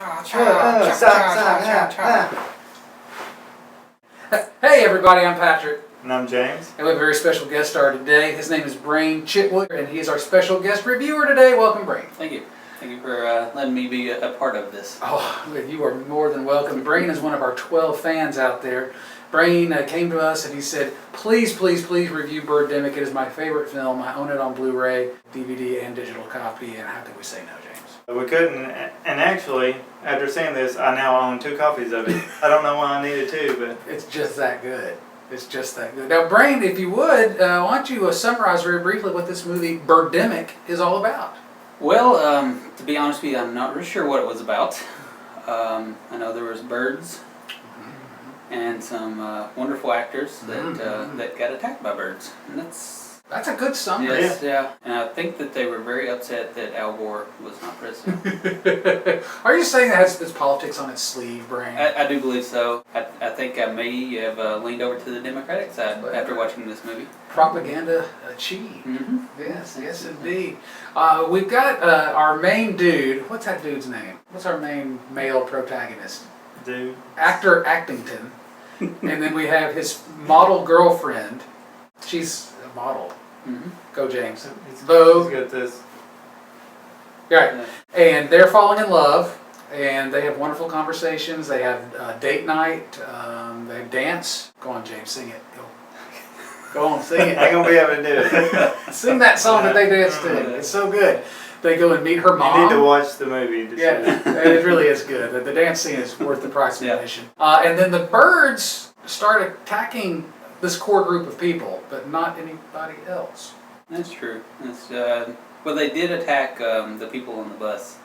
Hey everybody, I'm Patrick. And I'm James. And we have a very special guest star today. His name is Brain Chitwood, and he is our special guest reviewer today. Welcome, Brain. Thank you. Thank you for letting me be a part of this. Oh, you are more than welcome. Brain is one of our 12 fans out there. Brain came to us and he said, please review Birdemic. It is my favorite film. I own it on Blu-ray, DVD, and digital copy. And how could we say no, James? We couldn't, and actually, after seeing this, I now own 2 copies of it. I don't know why I needed 2, but It's just that good. It's just that good. Now, Brain, if you would, why don't you summarize very briefly what this movie, Birdemic, is all about? Well, to be honest with you, I'm not really sure what it was about. I know there was birds and some wonderful actors that got attacked by birds, and That's a good summary. yes, yeah. And I think that they were very upset that Al Gore was not president. Are you saying that has this politics on its sleeve, Brain? I do believe so. I think I may have leaned over to the Democratic side after watching this movie. Propaganda achieved. Mm-hmm. Yes, indeed. We've got our main dude. What's that dude's name? What's our main male protagonist? dude. Actor Actington. And then we have his model girlfriend. She's a model. Mm-hmm. Go, James. He's Vogue. got this. Right. And they're falling in love, and they have wonderful conversations. They have date night. They dance. Go on, James, sing it. Go on, sing it. I ain't gonna be able to do it. Sing that song that they dance to. It's so good. They go and meet her mom. You need to watch the movie. To see Yeah, it. it really is good. The dance scene is worth the price of admission. And then the birds start attacking this core group of people, but not anybody else. That's true. Well, they did attack the people on the bus.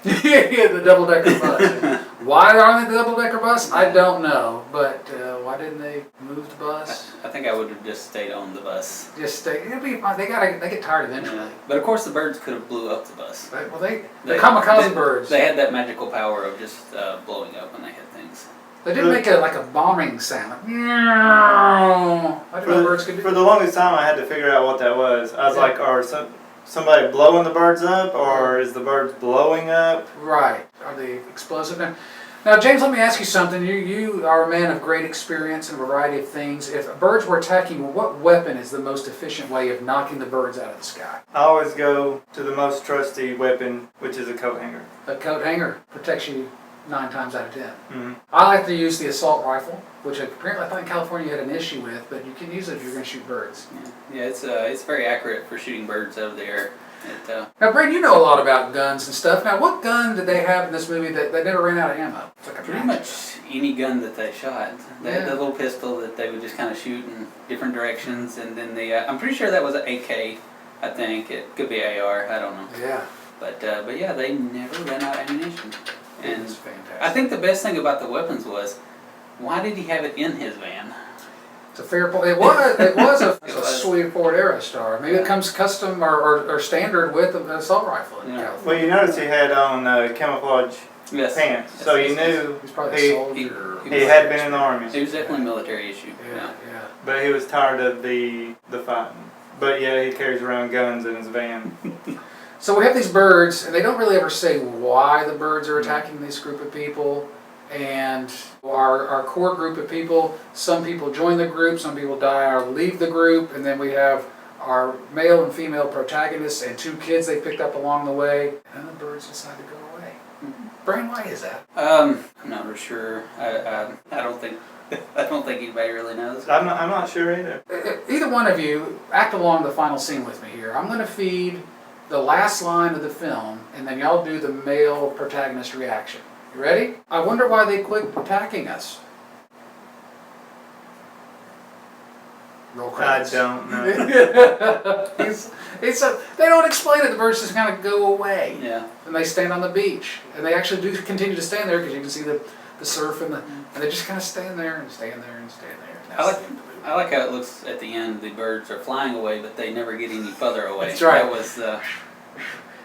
Yeah, the double-decker bus. Why aren't they the double-decker bus? I don't know, but why didn't they move the bus? I think I would have just stayed on the bus. Just stay. It'll be fine. They get tired eventually. Yeah. But of course, the birds could have blew up the bus. Well, the kamikaze birds. They had that magical power of just blowing up when they hit things. They did make like a bombing sound. Like, I didn't know birds could do For the longest time, I had to figure out what that was. I was like, are somebody blowing the birds up, or is the birds blowing up? Right. Are they explosive now? Now, James, let me ask you something. You are a man of great experience in a variety of things. If birds were attacking, what weapon is the most efficient way of knocking the birds out of the sky? I always go to the most trusty weapon, which is a coat hanger. A coat hanger protects you 9 times out of 10. Mm-hmm. I like to use the assault rifle, which apparently I thought California had an issue with, but you can use it if you're going to shoot birds. Yeah, it's very accurate for shooting birds out of the air. Now, Brad, you know a lot about guns and stuff. Now, what gun did they have in this movie that they never ran out of ammo? It's like a Pretty much any gun that they shot. They had the little pistol that they would just kind of shoot in different directions, and then I'm pretty sure that was an AK. I think it could be AR. I don't know. Yeah. But yeah, they never ran out of ammunition. And it's fantastic. I think the best thing about the weapons was, why did he have it in his van? It's a fair point. It was a sweet Ford Aerostar. Maybe it comes custom or standard with an assault rifle in California. Well, you notice he had on camouflage pants, so you knew He's probably a soldier. he had been in the army. It was definitely a military issue. Yeah. But he was tired of the fighting. But yeah, he carries around guns in his van. So we have these birds, and they don't really ever say why the birds are attacking this group of people. And our core group of people, some people join the group, some people die or leave the group, and then we have our male and female protagonists and 2 kids they picked up along the way, and the birds decide to go away. Brain, why is that? I'm not real sure. I don't think anybody really knows. I'm not sure either. Either one of you, act along the final scene with me here. I'm going to feed the last line of the film, and then y'all do the male protagonist reaction. You ready? I wonder why they quit attacking us. Roll credits. I don't know. They don't explain it. The birds just kind of go away. Yeah. And they stand on the beach. And they actually do continue to stand there because you can see the surf and they just kind of stand there and stand there and stand there. And I like how it looks at the end. The birds are flying away, but they never get any further away. That's right.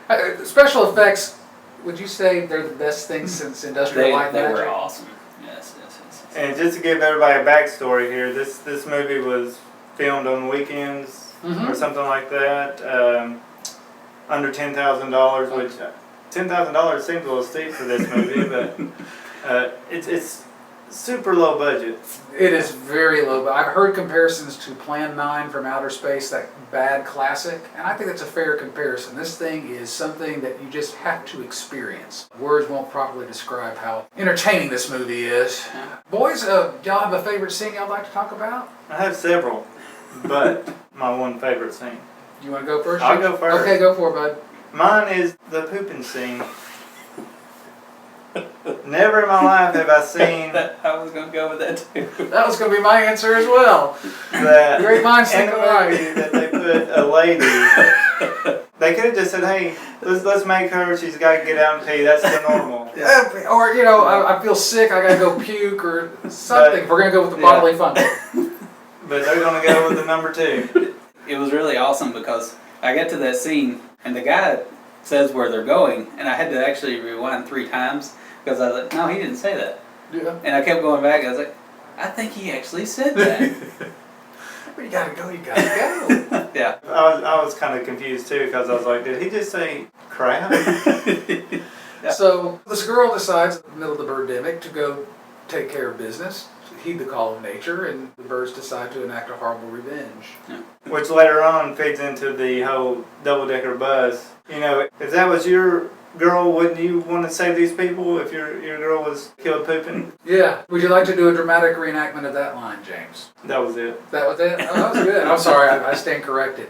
That was special effects. Would you say they're the best things since Industrial Light and Magic? They were awesome. Yes. And just to give everybody a backstory here, this movie was filmed on weekends or something like that. Under $10,000, which $10,000 seems a little steep for this movie, but it's super low budget. It is very low, but I've heard comparisons to Plan 9 from Outer Space, that bad classic, and I think that's a fair comparison. This thing is something that you just have to experience. Words won't properly describe how entertaining this movie is. Boys, y'all have a favorite scene y'all like to talk about? I have several, but my one favorite scene. You want to go first? I'll go first. Okay, go for it, bud. Mine is the pooping scene. Never in my life have I seen I was going to go with that too. That was going to be my answer as well. that Great minds in think the alike. movie that they put a lady. They could have just said, "Hey, let's make her. She's got to get out and pee. That's the normal." Or, you know, I feel sick, I got to go puke or something. But, We're going to go with the bodily function. But they're gonna go with the number 2. It was really awesome because I got to that scene and the guy says where they're going, and I had to actually rewind 3 times because I was like, no, he didn't say that. Yeah. And I kept going back. I was like, I think he actually said that. But you got to go, you got to go. Yeah. I was kind of confused too because I was like, did he just say crap? Yeah. So this girl decides in the middle of the Birdemic to go take care of business, heed the call of nature, and the birds decide to enact a horrible revenge. Which later on feeds into the whole double-decker bus. You know, if that was your girl, wouldn't you want to save these people if your girl was killed pooping? Yeah. Would you like to do a dramatic reenactment of that line, James? That was it. That was it? Oh, that was good. I'm sorry, I stand corrected.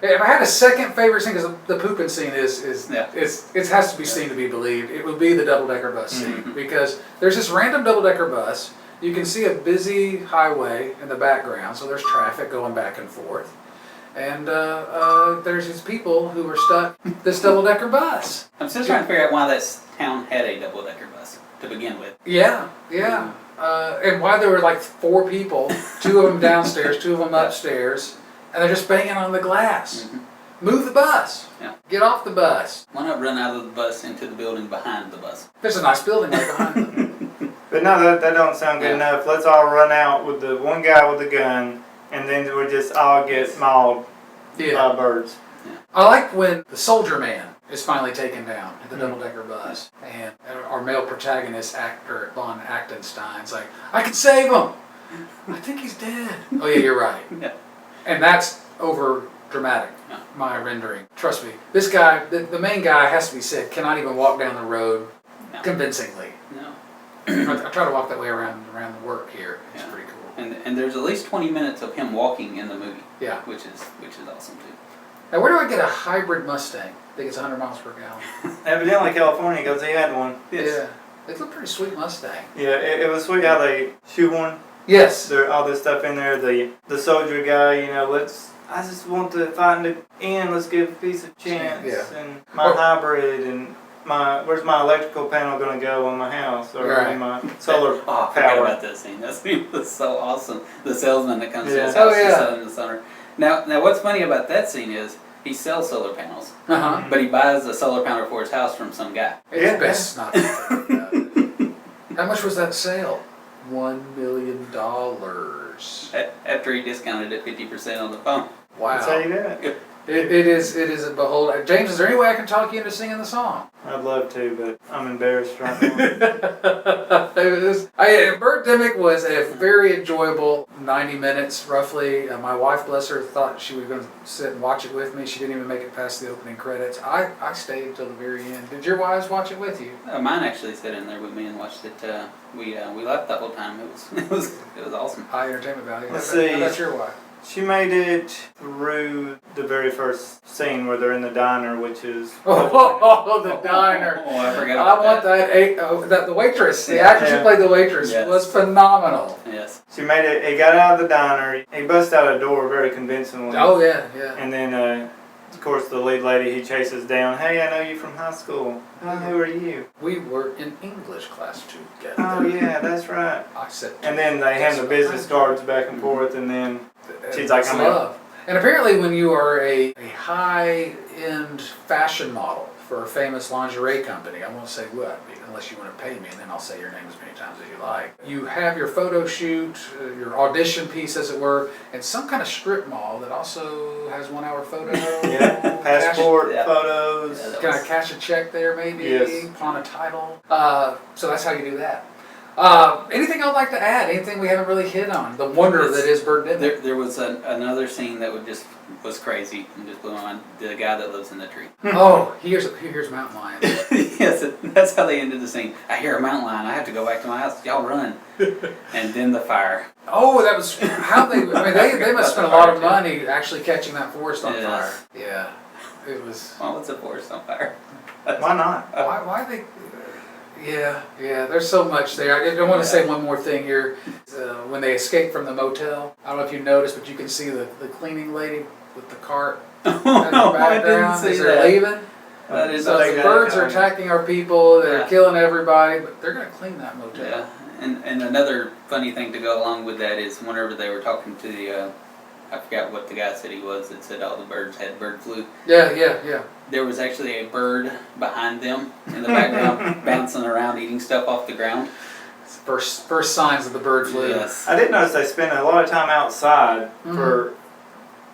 If I had a second favorite scene, because the pooping scene it has to be seen to be believed, it would be the double-decker bus scene. Because there's this random double-decker bus. You can see a busy highway in the background, so there's traffic going back and forth. And there's these people who are stuck in this double-decker bus. I'm still trying to figure out why that town had a double-decker bus to begin with. Yeah. And why there were like 4 people, 2 of them downstairs, 2 of them upstairs, and they're just banging on the glass. Move the bus. Yeah. Get off the bus. Why not run out of the bus into the building behind the bus? There's a nice building right behind them. But no, that don't sound good enough. Let's all run out with the one guy with the gun, and then we just all get mauled by birds. I like when the soldier man is finally taken down at the double-decker bus, and our male protagonist, actor Von Achtenstein's like, I can save him! I think he's dead. Oh yeah, you're right. Yeah. And that's over dramatic, my rendering. Trust me, this guy, the main guy has to be sick, cannot even walk down the road convincingly. No. I try to walk that way around the work here. It's pretty cool. And there's at least 20 minutes of him walking in the movie. Yeah. Which is awesome too. Now where do I get a hybrid Mustang? I think it's 100 miles per gallon. Evidently California, because he had one. Yeah. It's a pretty sweet Mustang. Yeah, it was sweet how they shoehorned Yes. all this stuff in there. The soldier guy, you know, I just want to find the end. Let's give a piece of chance. Yeah. And my hybrid and where's my electrical panel going to go on my house or in my solar I forgot power? about that scene. That scene was so awesome. The salesman that comes to Yeah. his house Oh, to yeah. sell him the solar. Now what's funny about that scene is he sells solar panels, Uh-huh. but he buys a solar panel for his house from some guy. It's best not to think about it. How much was that sale? $1 million. After he discounted it 50% on the phone. Wow. That's how you do it. It is a behold. James, is there any way I can talk you into singing the song? I'd love to, but I'm embarrassed right now. Birdemic was a very enjoyable 90 minutes, roughly. My wife, bless her, thought she was going to sit and watch it with me. She didn't even make it past the opening credits. I stayed till the very end. Did your wives watch it with you? Mine actually sat in there with me and watched it. We laughed the whole time. It was awesome. High entertainment value. Let's How see. about your wife? She made it through the very first scene where they're in the diner, which is... Oh, the diner. Oh, I forgot I about want that. The waitress, the actress who played the waitress, Yes. was phenomenal. Yes. She made it, he got out of the diner, he bust out a door very convincingly. Oh yeah. And then, of course, the lead lady he chases down, hey, I know you from high school. Oh, who are you? We were in English class together. Oh, yeah, that's right. I said. And then they hand the business cards back and forth, and then she's like, That's I'm out. love. And apparently, when you are a high-end fashion model, for a famous lingerie company. I won't say what, unless you want to pay me, and then I'll say your name as many times as you like. You have your photo shoot, your audition piece, as it were, in some kind of strip mall that also has 1 hour photo. Yeah, passport, Yeah. photos. Yeah, Can I cash a check there, maybe? Yes. Pawn a title. So that's how you do that. Anything I'd like to add? Anything we haven't really hit on? The wonder that is Birdemic. There was another scene that was crazy and just blew my mind. The guy that lives in the tree. Oh, here's mountain lion. Yes, that's how they ended the scene. I hear a mountain lion. I have to go back to my house. Y'all run. And then the fire. Oh, that was how they. I mean, they must spend a lot of money actually catching that forest on fire. Yeah, it was. Well, what's a forest on fire? Why not? Why they? Yeah. There's so much there. I want to say one more thing here. When they escape from the motel, I don't know if you noticed, but you can see the cleaning lady with the cart in the No, I didn't background see as they're that. leaving. That is So They the got it birds are coming. attacking our people. They're Yeah. killing everybody, but they're gonna clean that motel. Yeah, and another funny thing to go along with that is whenever they were talking to the, I forgot what the guy said he was that said all the birds had bird flu. Yeah. There was actually a bird behind them in the background bouncing around eating stuff off the ground. It's first signs of the bird flu. Yes. I did notice they spend a lot of time outside for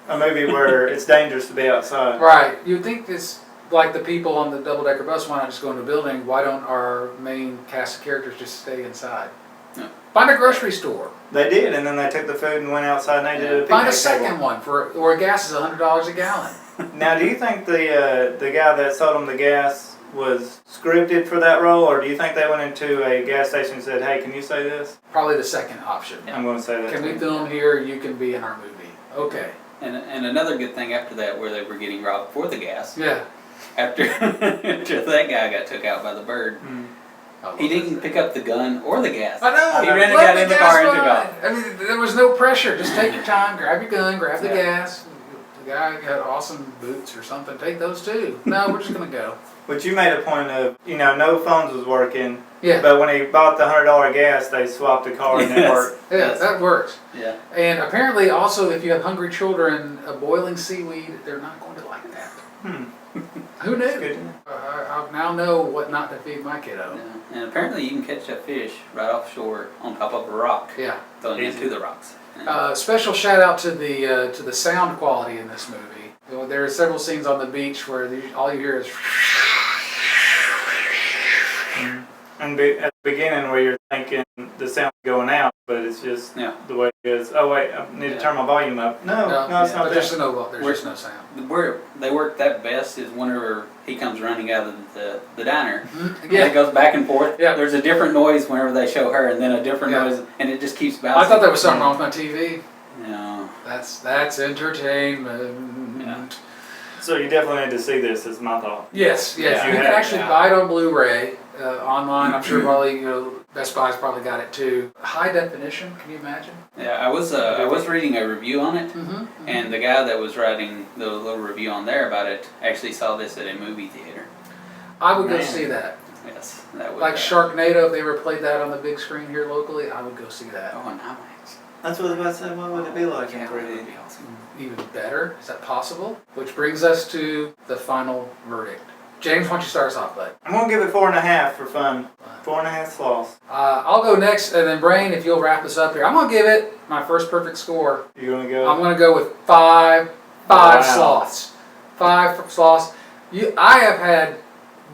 a movie where it's dangerous to be outside. Right. You'd think this, like the people on the double-decker bus, why not just go in the building? Why don't our main cast of characters just stay inside? Yeah. Find a grocery store. They did, and then they took the food and went outside and they did a picnic Find a table. second one where gas is $100 a gallon. Now, do you think the guy that sold them the gas was scripted for that role, or do you think they went into a gas station and said, "Hey, can you say this?" Probably the second option. I'm going to say that. Can we film here? You can be in our movie. Okay. And another good thing after that, where they were getting robbed for the gas, Yeah. after that guy got took out by the bird, he didn't pick up the gun or the gas. I know. He ran and Let got in the car and took off. I mean, there was no pressure. Just take your time, grab your gun, grab the Yeah. gas. The guy got awesome boots or something. Take those too. No, we're just gonna go. But you made a point of, no phones was working. Yeah. But when he bought the $100 gas, they swapped the car and it Yes. worked. Yeah, Yes. that works. Yeah. And apparently, also, if you have hungry children, boiling seaweed, they're not going to like that. Who knew? That's good. I now know what not to feed my kiddo. Yeah. And apparently you can catch a fish right offshore on top of a rock, Yeah. throwing Easy. into the rocks. Yeah. Special shout out to the sound quality in this movie. There are several scenes on the beach where all you hear is. And at the beginning where you're thinking the sound's going out, but it's just Yeah. the way it is. Oh wait, I need to turn my volume up. No, it's not There's that. there's just no sound. Where they work that best is whenever he comes running out of the diner. And Yeah. it goes back and forth. Yeah. There's a different noise whenever they show her, and then a different Yeah. noise, and it just keeps bouncing. I thought there was something wrong with my TV. No. That's entertainment. Yeah. So you definitely need to see this. Is my thought. Yes. Yeah. You can Yeah. actually buy it on Blu-ray online. I'm sure probably Best Buy's probably got it too. High definition. Can you imagine? Yeah, I was reading a review on it, and the guy that was writing the little review on there about it actually saw this at a movie theater. I would go Man. see that. Yes, that would. Like Sharknado, if they ever played that on the big screen here locally, I would go see that. Oh, an IMAX. That's what I was about to say. What would it be like in Yeah, 3D? that'd be awesome. Even better. Is that possible? Which brings us to the final verdict. James, why don't you start us off, bud? I'm gonna give it 4.5 for fun. 4.5 sloths. I'll go next, and then Brain, if you'll wrap us up here. I'm gonna give it my first perfect score. You gonna go? I'm gonna go with five Wow. sloths. 5 sloths. I have had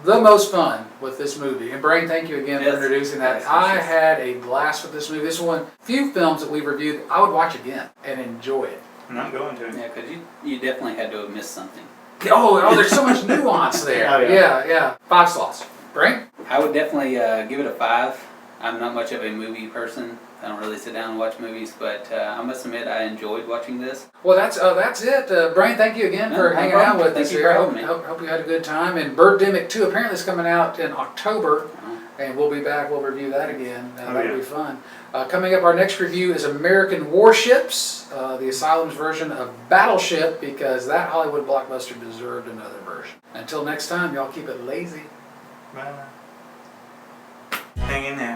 the most fun with this movie. And Brain, thank you again Yes. for introducing that. Yes, I yes. had a blast with this movie. This is one few films that we've reviewed I would watch again and enjoy it. I'm not going to. Yeah, because you definitely had to have missed something. Oh, there's so much nuance there. Oh, yeah. Yeah. 5 sloths. Brain? I would definitely give it a 5. I'm not much of a movie person. I don't really sit down and watch movies, but I must admit I enjoyed watching this. Well, that's it. Brian, thank you again No, for no hanging problem. out with Thank us you here. for having me. Hope you had a good time. And Birdemic 2 apparently is coming out in October, and we'll be back. We'll review that again. That'll be fun. Coming up, our next review is American Warships, the Asylum's version of Battleship, because that Hollywood blockbuster deserved another version. Until next time, y'all keep it lazy. Bye. Hang in there.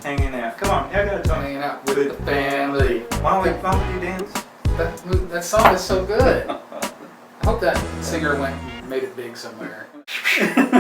Hang in there. Come on, y'all gotta talk. Hanging out with the family. Why would you dance? That song is so good. I hope that singer made it big somewhere. Shh.